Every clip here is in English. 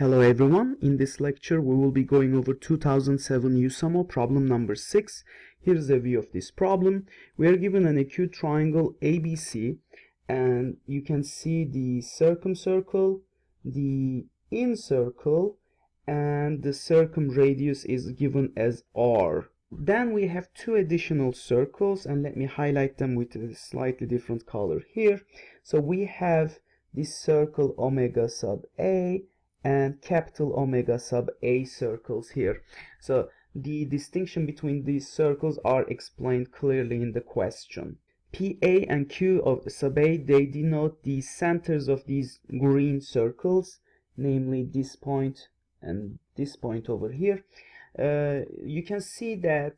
Hello everyone, in this lecture we will be going over 2007 USAMO problem number 6. Here's a view of this problem. We are given an acute triangle ABC and you can see the circumcircle, the incircle, and the circumradius is given as R. Then we have two additional circles, and let me highlight them with a slightly different color here. So we have this circle omega sub A and capital omega sub A circles here. So the distinction between these circles are explained clearly in the question. PA and Q of sub A, they denote the centers of these green circles, namely this point and this point over here. You can see that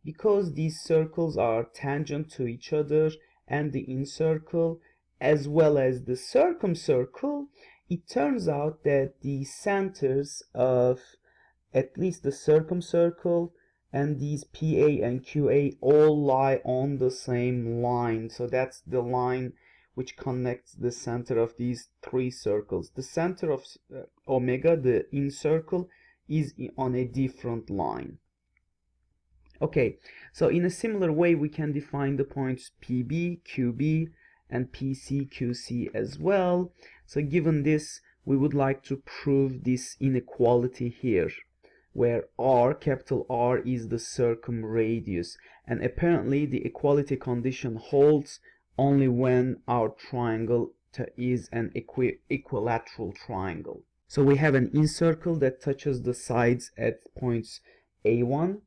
because these circles are tangent to each other, and the incircle as well as the circumcircle, it turns out that the centers of at least the circumcircle and these PA and QA all lie on the same line. So that's the line which connects the center of these three circles. The center of omega, the incircle, is on a different line. Okay, so in a similar way we can define the points PB, QB, and PC, QC as well. So given this, we would like to prove this inequality here, where R, capital R, is the circumradius, and apparently the equality condition holds only when our triangle is an equilateral triangle. So we have an incircle that touches the sides at points A1,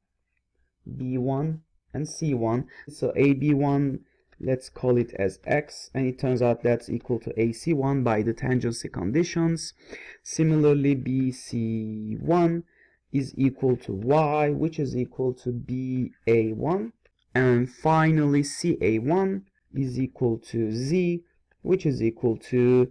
B1, and C1. So AB1, let's call it as X, and it turns out that's equal to AC1 by the tangency conditions. Similarly, BC1 is equal to Y, which is equal to BA1. And finally, CA1 is equal to Z, which is equal to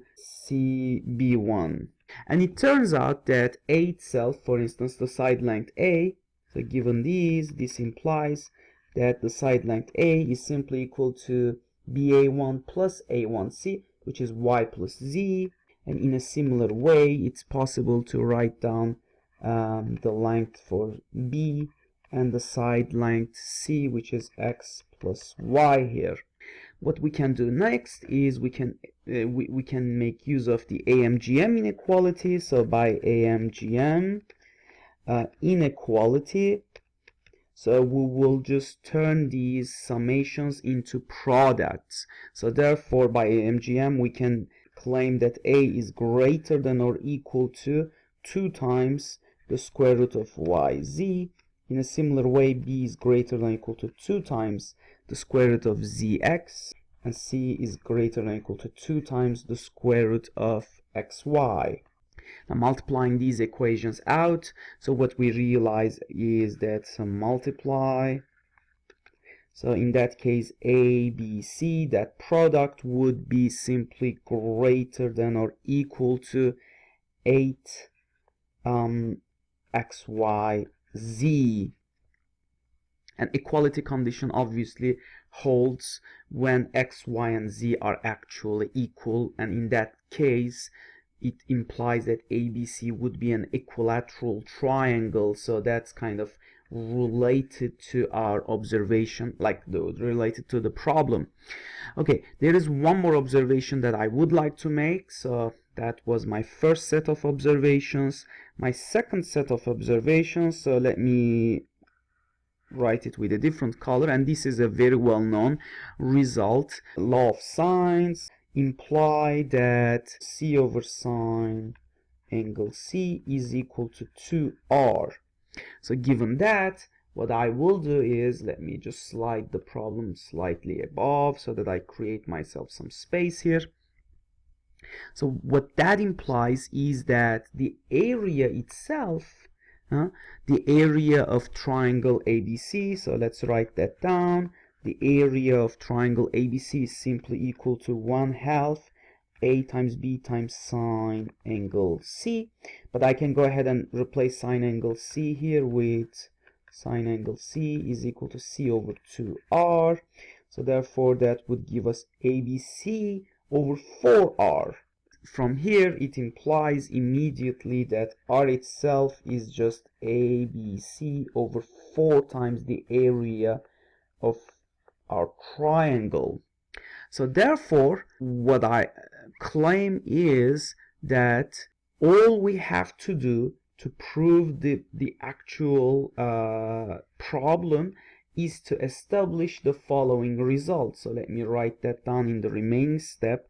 CB1. And it turns out that A itself, for instance, the side length A, so given these, this implies that the side length A is simply equal to BA1 plus A1C, which is Y plus Z. And in a similar way, it's possible to write down the length for B and the side length C, which is X plus Y here. What we can do next is we can make use of the AMGM inequality. So by AMGM inequality, so we will just turn these summations into products. So therefore, by AMGM, we can claim that A is greater than or equal to 2 times the square root of YZ. In a similar way, B is greater than or equal to 2 times the square root of ZX, and C is greater than or equal to 2 times the square root of XY. Now multiplying these equations out, so what we realize is that multiply, so in that case A, B, C, that product would be simply greater than or equal to 8 XY Z. An equality condition obviously holds when X, Y, and Z are actually equal, and in that case it implies that ABC would be an equilateral triangle. So that's kind of related to our observation, like related to the problem. Okay, there is one more observation that I would like to make. So that was my first set of observations. My second set of observations, so let me write it with a different color, and this is a very well-known result. Law of sines imply that C over sine angle C is equal to 2R. So given that, what I will do is, let me just slide the problem slightly above so that I create myself some space here. So what that implies is that the area itself, the area of triangle ABC, so let's write that down. The area of triangle ABC is simply equal to 1/2 A times B times sine angle C. But I can go ahead and replace sine angle C here with sine angle C is equal to C over 2R. So therefore that would give us ABC over 4R. from here it implies immediately that R itself is just ABC over 4 times the area of our triangle. So therefore, what I claim is that all we have to do to prove the actual problem is to establish the following result. So let me write that down in the remaining step.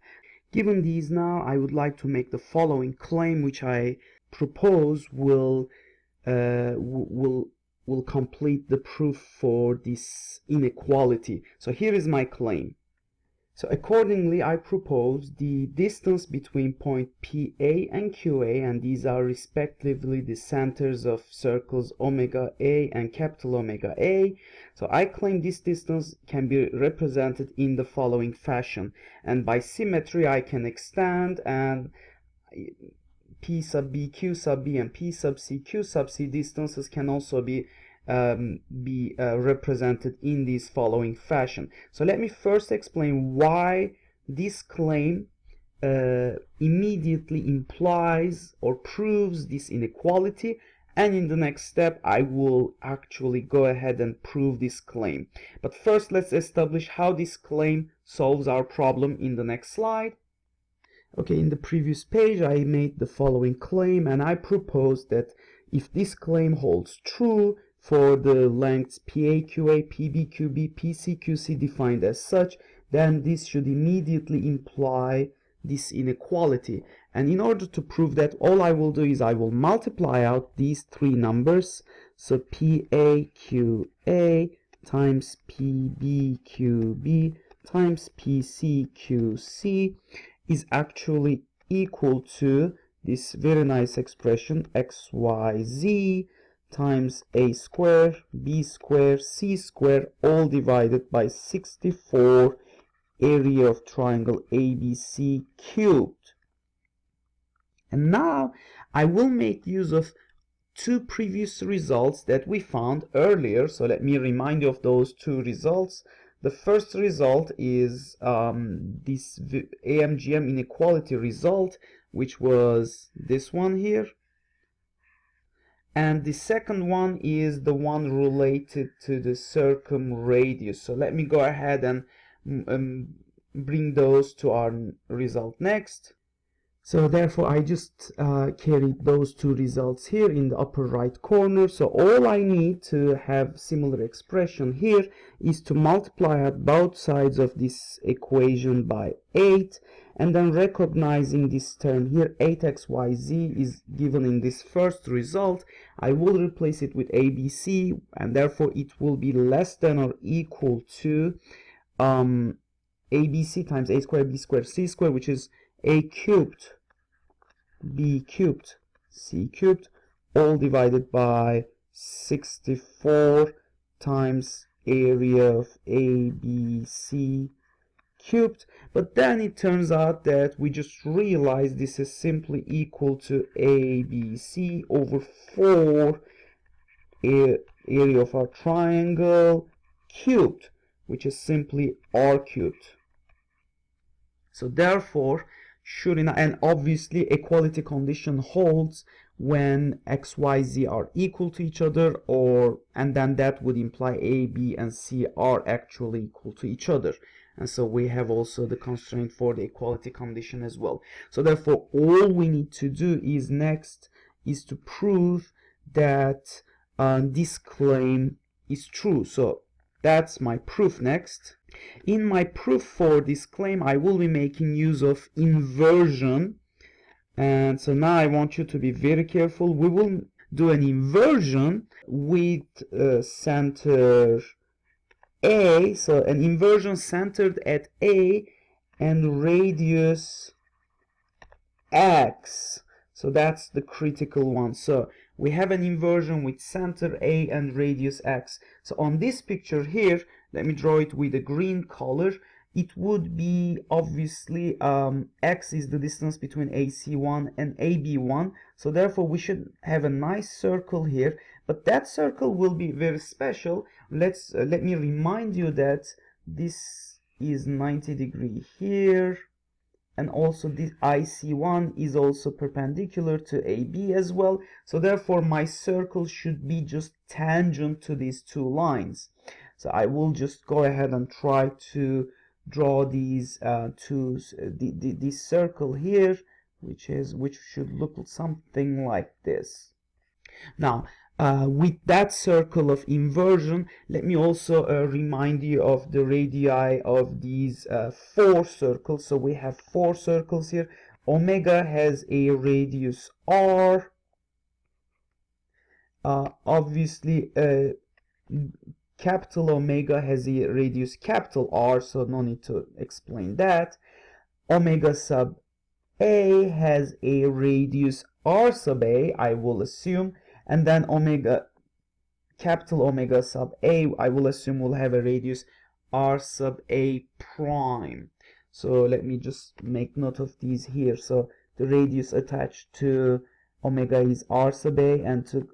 Given these now, I would like to make the following claim, which I propose will complete the proof for this inequality. So here is my claim. So accordingly, I propose the distance between point PA and QA, and these are respectively the centers of circles omega A and capital Omega A. So I claim this distance can be represented in the following fashion, and by symmetry I can extend, and P sub B, Q sub B, and P sub C, Q sub C distances can also be represented in this following fashion. So let me first explain why this claim immediately implies or proves this inequality, and in the next step I will actually go ahead and prove this claim. But first let's establish how this claim solves our problem in the next slide. Okay, in the previous page I made the following claim, and I propose that if this claim holds true for the lengths PAQA, PBQB, PCQC defined as such, then this should immediately imply this inequality. And in order to prove that, all I will do is I will multiply out these three numbers. So PAQA times PBQB times PCQC is actually equal to this very nice expression XYZ times A square, B square, C square, all divided by 64 area of triangle ABC cubed. And now I will make use of two previous results that we found earlier. So let me remind you of those two results. The first result is this AMGM inequality result, which was this one here. And the second one is the one related to the circumradius. So let me go ahead and bring those to our result next. So therefore I just carried those two results here in the upper right corner. So all I need to have similar expression here is to multiply out both sides of this equation by 8, and then recognizing this term here 8xyz is given in this first result, I will replace it with ABC, and therefore it will be less than or equal to ABC times a squared, b squared, c squared, which is a cubed, b cubed, c cubed, all divided by 64 times area of ABC cubed. But then it turns out that we just realized this is simply equal to ABC over 4 area of our triangle cubed, which is simply R cubed. So therefore, sure enough, and obviously equality condition holds when x, y, z are equal to each other, and then that would imply a, b, and c are actually equal to each other. And so we have also the constraint for the equality condition as well. So therefore, all we need to do is next is to prove that this claim is true. So that's my proof next. In my proof for this claim, I will be making use of inversion. And so now I want you to be very careful. We will do an inversion with center A. So an inversion centered at A and radius X. So that's the critical one. So we have an inversion with center A and radius X. So on this picture here, let me draw it with a green color. It would be obviously X is the distance between AC1 and AB1. So therefore we should have a nice circle here. But that circle will be very special. Let me remind you that this is 90 degree here, and also this IC1 is also perpendicular to AB as well. So therefore my circle should be just tangent to these two lines. So I will just go ahead and try to draw these this circle here, which should look something like this. Now, with that circle of inversion, let me also remind you of the radii of these four circles. So we have four circles here. Omega has a radius r. Obviously, capital Omega has a radius capital R, so no need to explain that. Omega sub A has a radius R sub A, I will assume, and then capital Omega sub A, I will assume, will have a radius R sub A prime. So let me just make note of these here. So the radius attached to Omega is R sub A, and to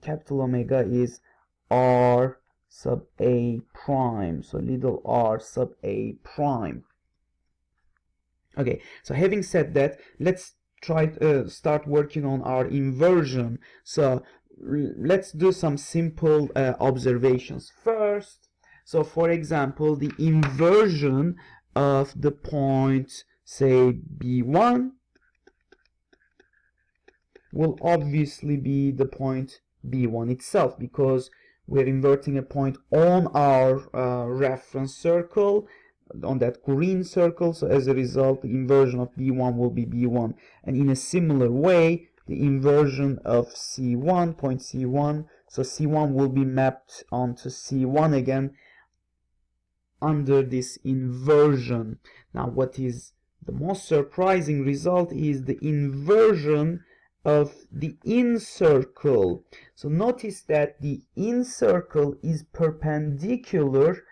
capital Omega is R sub A prime. So little r sub A prime. Okay, so having said that, let's try to start working on our inversion. So let's do some simple observations first. So for example, the inversion of the point, say B1, will obviously be the point B1 itself, because we're inverting a point on our reference circle, on that green circle. So as a result, the inversion of B1 will be B1. And in a similar way, the inversion of C1, point C1, so C1 will be mapped onto C1 again under this inversion. Now, what is the most surprising result is the inversion of the in circle. So notice that the in circle is perpendicular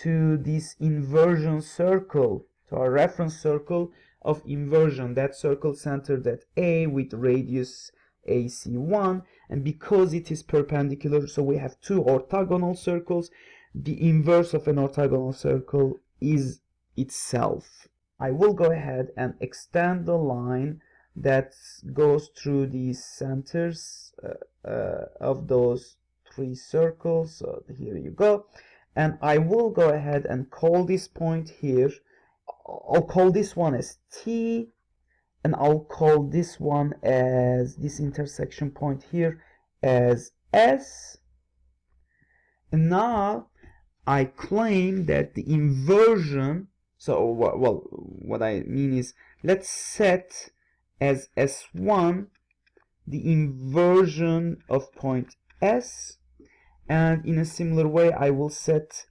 to this inversion circle, to our reference circle of inversion, that circle centered at A with radius AC1, and because it is perpendicular, so we have two orthogonal circles. The inverse of an orthogonal circle is itself. I will go ahead and extend the line that goes through the centers of those three circles. So here you go. And I will go ahead and call this point here, I'll call this one as T, and I'll call this one as, this intersection point here, as S. And now I claim that the inversion, so well, what I mean is, let's set as S1 the inversion of point S, and in a similar way I will set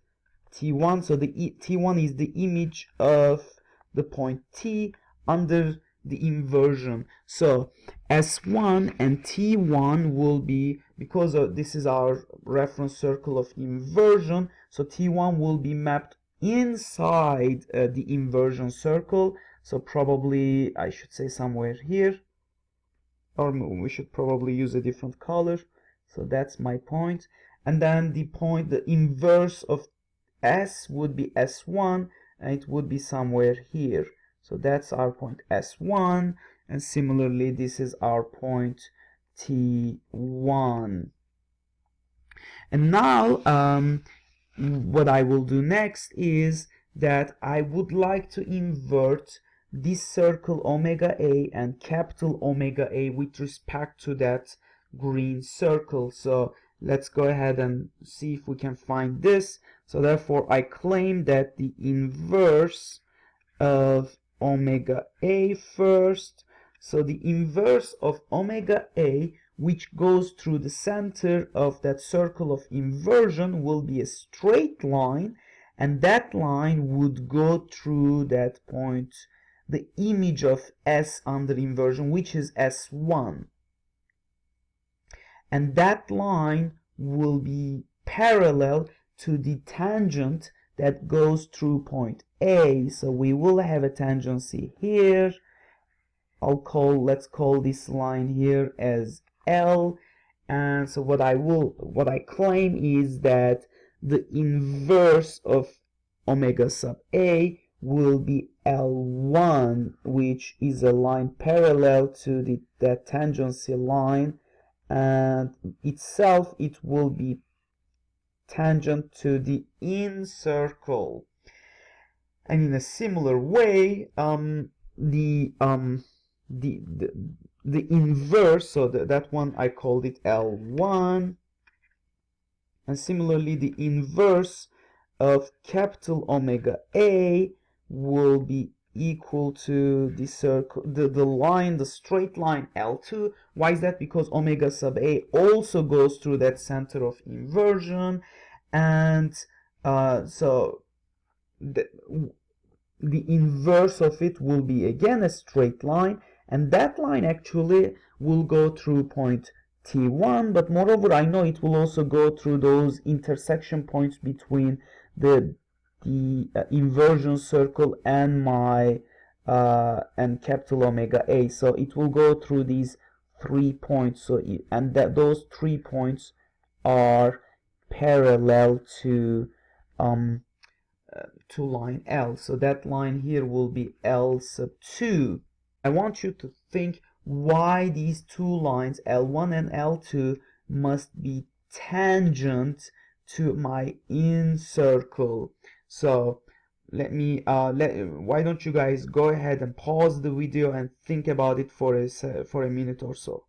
T1, so the T1 is the image of the point T under the inversion. So S1 and T1 will be, because this is our reference circle of inversion, so T1 will be mapped inside the inversion circle. So probably I should say somewhere here, or we should probably use a different color. So that's my point. And then the point, the inverse of S would be S1, and it would be somewhere here. So that's our point S1, and similarly this is our point T1. And now what I will do next is that I would like to invert this circle omega A and capital Omega A with respect to that green circle. So let's go ahead and see if we can find this. So therefore I claim that the inverse of omega A first, so the inverse of omega A, which goes through the center of that circle of inversion, will be a straight line, and that line would go through that point, the image of S under inversion, which is S1. And that line will be parallel to the tangent that goes through point A. So we will have a tangency here. Let's call this line here as L. And so what I claim is that the inverse of omega sub A will be L1, which is a line parallel to that tangency line, and itself it will be tangent to the in circle. And in a similar way, the inverse, so that one I called it L1, and similarly the inverse of capital omega A will be equal to the circle, the straight line L2. Why is that? Because omega sub A also goes through that center of inversion, and so the inverse of it will be again a straight line, and that line actually will go through point T1, but moreover I know it will also go through those intersection points between the inversion circle and my and capital omega A. So it will go through these 3 points, so and that those 3 points are parallel to line L. So that line here will be L sub 2. I want you to think why these two lines L1 and L2 must be tangent to my in circle. So let me why don't you guys go ahead and pause the video and think about it for a minute or so.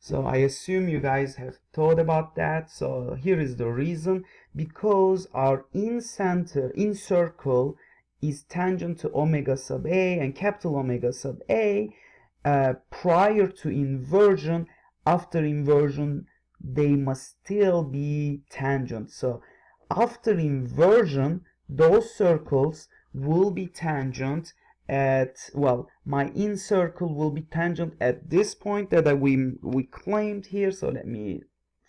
So I assume you guys have thought about that. So here is the reason: because our in circle is tangent to omega sub A and capital omega sub A prior to inversion. After inversion they must still be tangent. So after inversion those circles will be tangent at, well, my in circle will be tangent at this point that we claimed here. So let me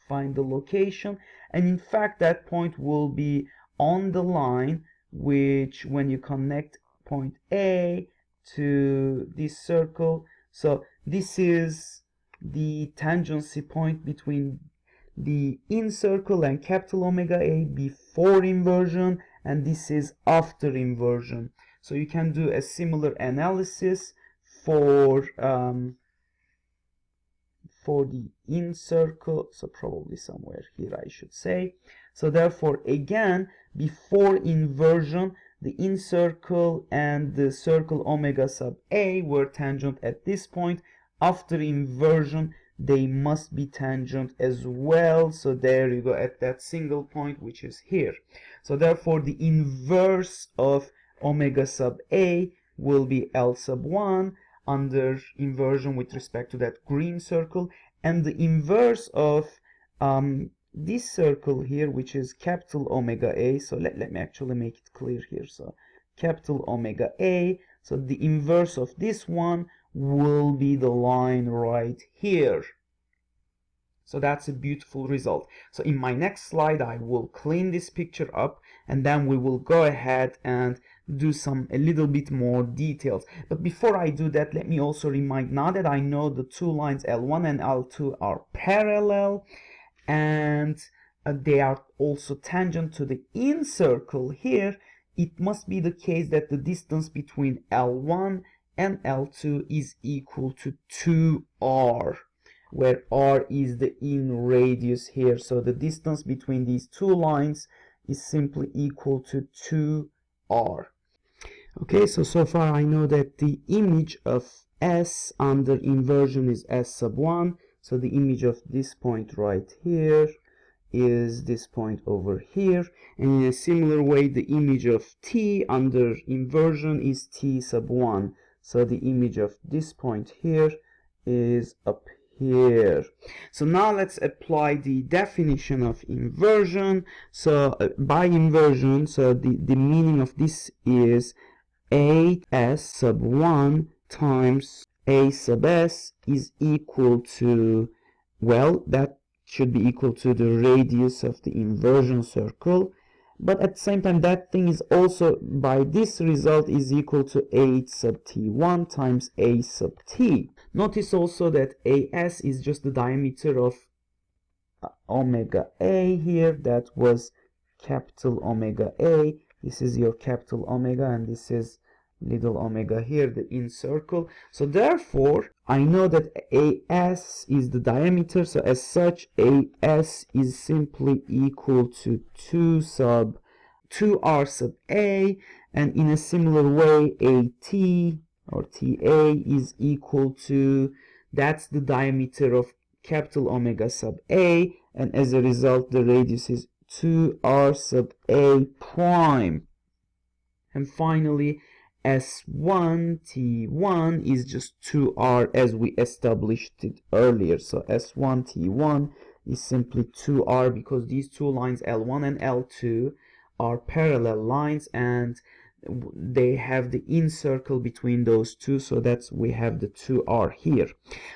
find the location, and in fact that point will be on the line which, when you connect point A to this circle, so this is the tangency point between the in circle and capital omega A before inversion, and this is after inversion. So you can do a similar analysis for the in circle, so probably somewhere here I should say. So therefore again, before inversion the in circle and the circle omega sub A were tangent at this point. After inversion they must be tangent as well. So there you go, at that single point which is here. So therefore the inverse of omega sub A will be L sub 1 under inversion with respect to that green circle, and the inverse of this circle here, which is capital omega A. So let me actually make it clear here. So capital omega A, so the inverse of this one will be the line right here. So that's a beautiful result. So in my next slide I will clean this picture up, and then we will go ahead and do a little bit more details. But before I do that, let me also remind, now that I know the two lines L1 and L2 are parallel and they are also tangent to the in circle here, it must be the case that the distance between L1 and L2 is equal to 2r, where r is the in radius here. So the distance between these two lines is simply equal to 2r. Okay, so far I know that the image of S under inversion is S sub 1. So the image of this point right here is this point over here, and in a similar way the image of T under inversion is T sub 1. So the image of this point here is up here. So now let's apply the definition of inversion. So by inversion, so the meaning of this is A(S) sub 1 times A sub S is equal to, well, that should be equal to the radius of the inversion circle, but at the same time that thing is also, by this result, is equal to A sub T1 times A sub T. Notice also that AS is just the diameter of omega A here, that was capital omega A, This is your capital omega, and this is little omega here, the in circle. So therefore, I know that AS is the diameter, so as such, AS is simply equal to 2R sub A, and in a similar way, AT or TA is equal to, that's the diameter of capital omega sub A, and as a result, the radius is 2R sub A prime. And finally, S1 T1 is just 2R as we established it earlier. So S1 T1 is simply 2R because these two lines L1 and L2 are parallel lines and they have the in circle between those two, so that's we have the 2R here.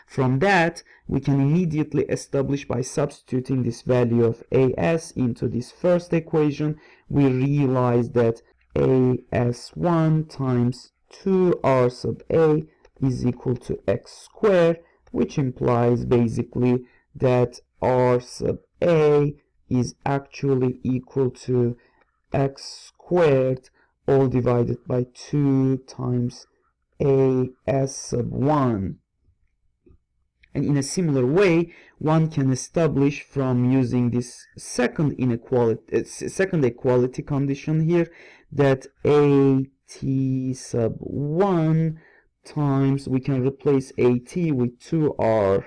From that, we can immediately establish by substituting this value of AS into this first equation, we realize that AS1 times 2R sub A is equal to x squared, which implies basically that R sub A is actually equal to x squared all divided by 2 times AS sub 1. And in a similar way, one can establish from using this second equality condition here that AT sub 1 times, we can replace AT with 2R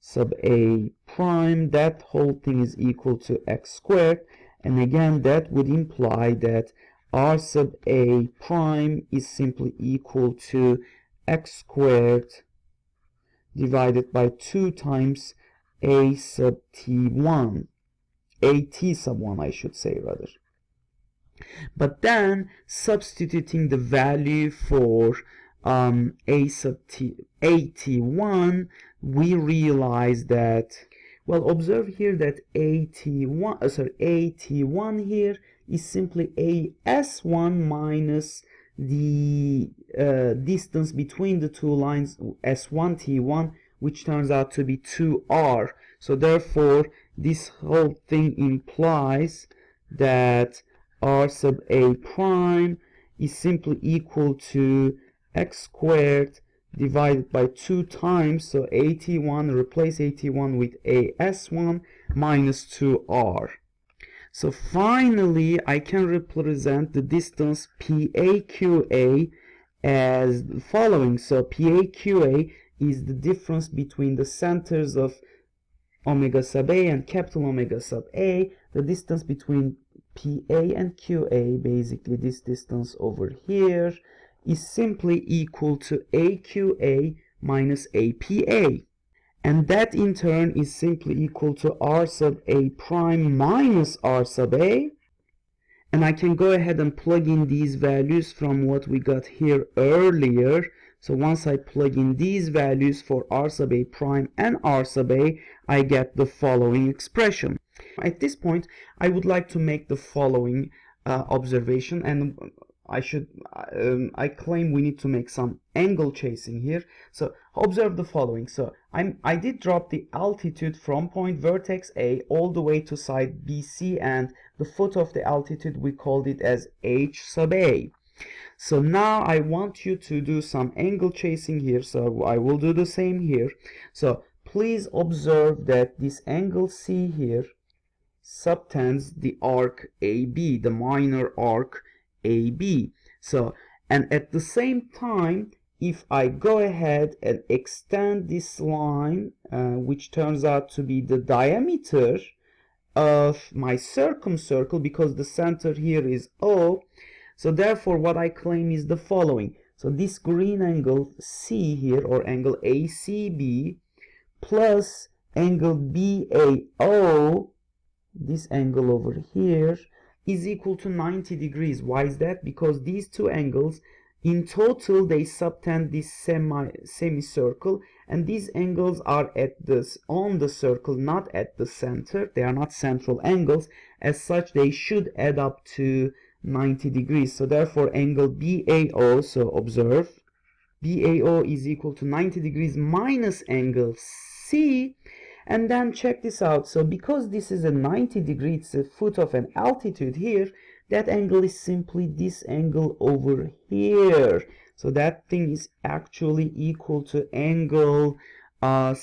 sub A prime. That whole thing is equal to x squared. And again, that would imply that R sub A prime is simply equal to x squared divided by 2 times A sub T1. AT sub 1, I should say, rather. But then, substituting the value for A sub AT1, we realize that, well, observe here that AT1 here is simply AS1 minus the distance between the two lines S1 T1, which turns out to be 2R. So therefore, this whole thing implies that R sub A prime is simply equal to x squared divided by 2 times, so AT1, replace AT1 with AS1 minus 2R. So finally, I can represent the distance PAQA as the following. So PAQA is the difference between the centers of omega sub A and capital omega sub A. The distance between PA and QA, basically this distance over here, is simply equal to AQA minus APA. And that in turn is simply equal to R sub A prime minus R sub A. And I can go ahead and plug in these values from what we got here earlier. So once I plug in these values for R sub A prime and R sub A, I get the following expression. At this point, I would like to make the following observation, and I claim we need to make some angle chasing here. So observe the following. So I did drop the altitude from point vertex A all the way to side BC, and the foot of the altitude we called it as H sub A. So now I want you to do some angle chasing here, so I will do the same here. So please observe that this angle C here subtends the arc AB, the minor arc AB. So, and at the same time, if I go ahead and extend this line, which turns out to be the diameter of my circumcircle, because the center here is O, so therefore what I claim is the following. So this green angle C here, or angle ACB, plus angle BAO, this angle over here, is equal to 90 degrees. Why is that? Because these two angles, in total, they subtend this semicircle, and these angles are on the circle, not at the center. They are not central angles. As such, they should add up to 90 degrees. So therefore, angle BAO, so observe, BAO is equal to 90 degrees minus angle C. And then check this out. So because this is a 90 degree, it's a foot of an altitude here, That angle is simply this angle over here. So that thing is actually equal to angle CAH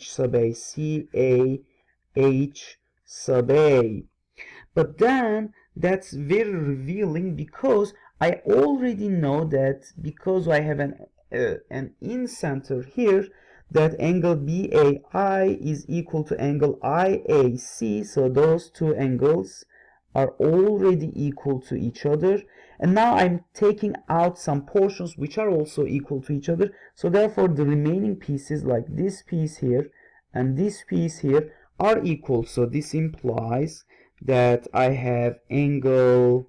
sub A, CAH sub A. But then that's very revealing, because I already know that because I have an in-center here, that angle BAI is equal to angle IAC, so those two angles are already equal to each other. And now I'm taking out some portions which are also equal to each other, so therefore the remaining pieces, like this piece here and this piece here, are equal. So this implies that I have angle,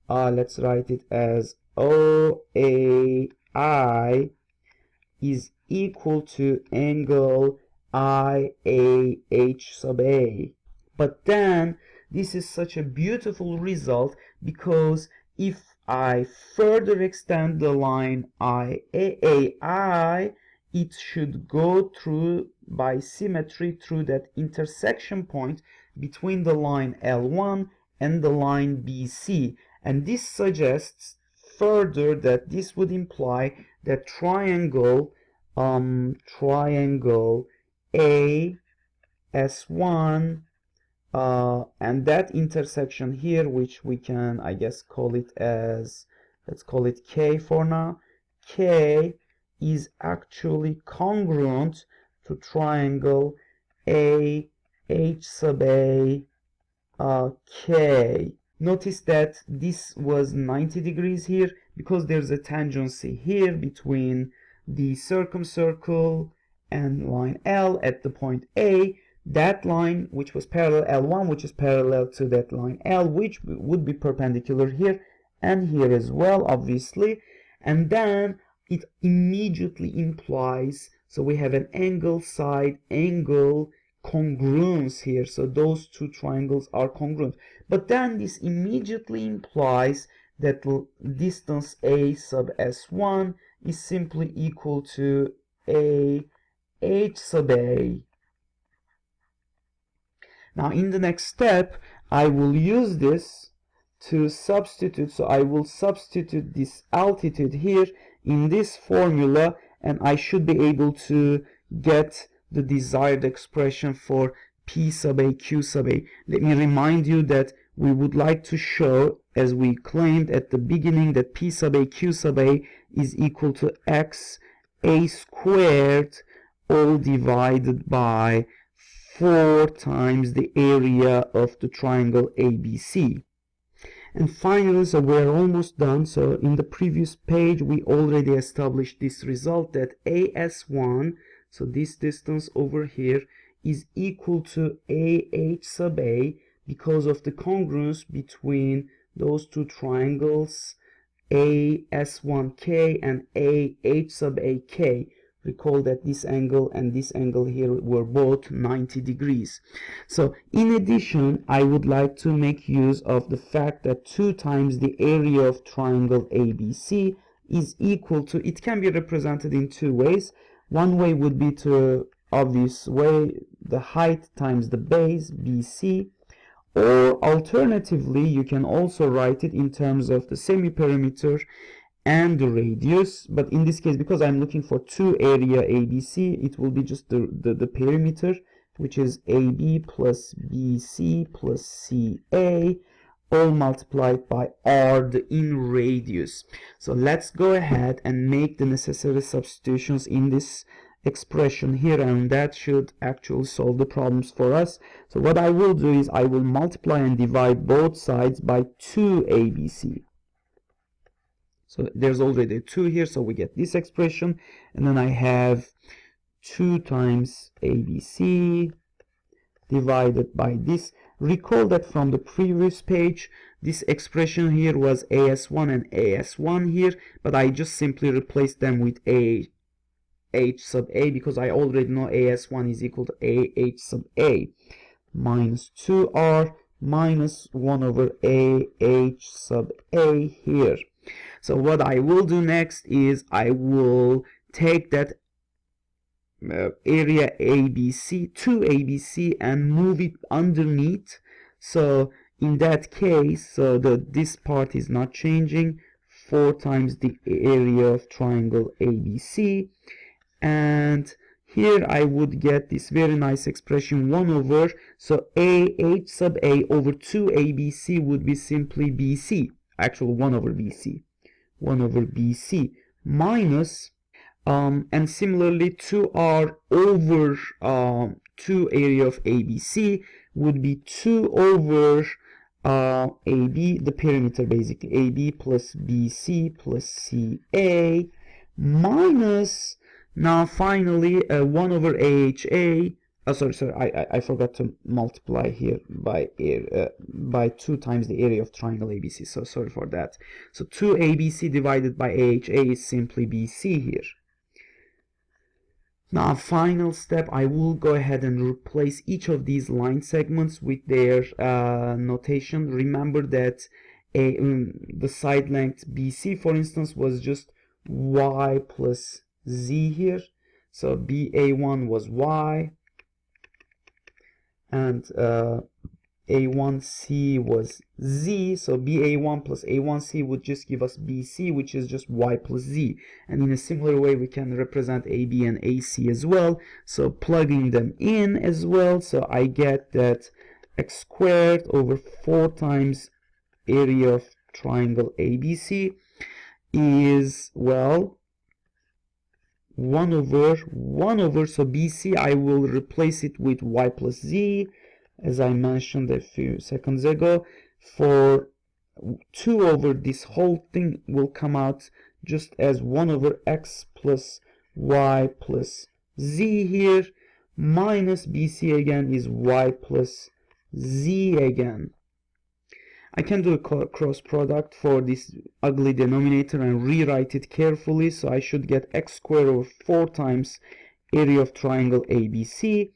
let's write it as OAI is equal to angle IAH sub A. But then this is such a beautiful result, because if I further extend the line IAI, it should go through by symmetry through that intersection point between the line L1 and the line BC, and this suggests further that this would imply that triangle AS1 and that intersection here, which we can, I guess, call it as, let's call it K for now. K is actually congruent to triangle AH sub A K. Notice that this was 90 degrees here, because there's a tangency here between the circumcircle and line L at the point A. That line, which was parallel L1, which is parallel to that line L, which would be perpendicular here and here as well, obviously. And then it immediately implies, so we have an angle side angle congruence here, so those two triangles are congruent. But then this immediately implies that distance A sub S1 is simply equal to AH sub A. Now in the next step, I will use this to substitute, so I will substitute this altitude here in this formula, and I should be able to get the desired expression for P sub A, Q sub A. Let me remind you that we would like to show, as we claimed at the beginning, that P sub A, Q sub A is equal to X A squared all divided by 4 times the area of the triangle ABC. And finally, so we're almost done. So in the previous page, we already established this result that AS1, so this distance over here, is equal to AH sub A because of the congruence between those two triangles, AS1K and AH sub AK. Recall that this angle and this angle here were both 90 degrees. So in addition, I would like to make use of the fact that 2 times the area of triangle ABC is equal to, it can be represented in 2 ways. One way would be to, obvious way, the height times the base, BC. Or alternatively, you can also write it in terms of the semi-perimeter and the radius, but in this case, because I'm looking for 2 area ABC, it will be just the perimeter, which is AB plus BC plus CA, all multiplied by R, the in radius. So let's go ahead and make the necessary substitutions in this expression here, and that should actually solve the problems for us. So what I will do is I will multiply and divide both sides by 2 ABC. So there's already 2 here, so we get this expression, and then I have 2 times ABC divided by this. Recall that from the previous page, this expression here was AS1 and AS1 here, but I just simply replaced them with AH sub A because I already know AS1 is equal to AH sub A minus 2R minus 1 over AH sub A here. So what I will do next is I will take that area ABC to ABC and move it underneath. So In that case, so this part is not changing, 4 times the area of triangle ABC, and here I would get this very nice expression 1 over, so H sub A over 2 ABC would be simply BC, actually 1 over BC, 1 over BC minus, and similarly 2R over 2 area of ABC would be 2 over AB, the perimeter basically, AB plus BC plus CA minus, now finally 1 over AHA, I forgot to multiply here by 2 times the area of triangle ABC, so sorry for that. So 2 ABC divided by AHA is simply BC here. Now, final step, I will go ahead and replace each of these line segments with their notation. Remember that the side length BC, for instance, was just Y plus Z here. So BA1 was Y, and A1C was Z, so BA1 plus A1C would just give us BC, which is just Y plus Z. And in a similar way, we can represent AB and AC as well, so plugging them in as well, so I get that x squared over 4 times area of triangle ABC is, well, 1 over, so BC, I will replace it with Y plus Z, as I mentioned a few seconds ago. For 2 over this whole thing will come out just as 1 over X plus Y plus Z here, minus BC again is Y plus Z again. I can do a cross product for this ugly denominator and rewrite it carefully, so I should get x squared over 4 times area of triangle ABC,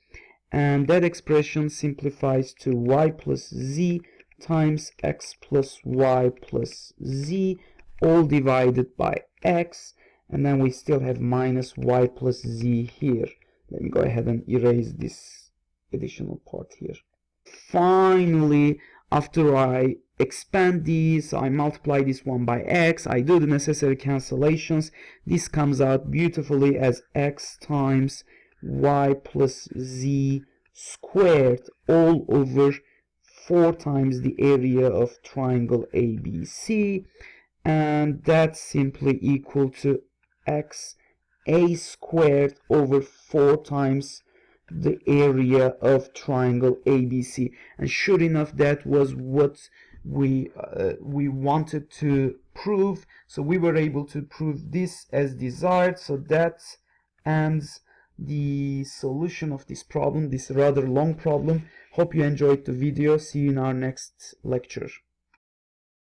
and that expression simplifies to Y plus Z times X plus Y plus Z, all divided by X, and then we still have minus Y plus Z here. Let me go ahead and erase this additional part here. Finally, after I expand these, I multiply this one by X, I do the necessary cancellations, this comes out beautifully as X times Y plus Z squared all over 4 times the area of triangle ABC, and that's simply equal to X A squared over 4 times the area of triangle ABC. And sure enough, that was what we wanted to prove, so we were able to prove this as desired. So that ends the solution of this problem, this rather long problem. Hope you enjoyed the video. See you in our next lecture.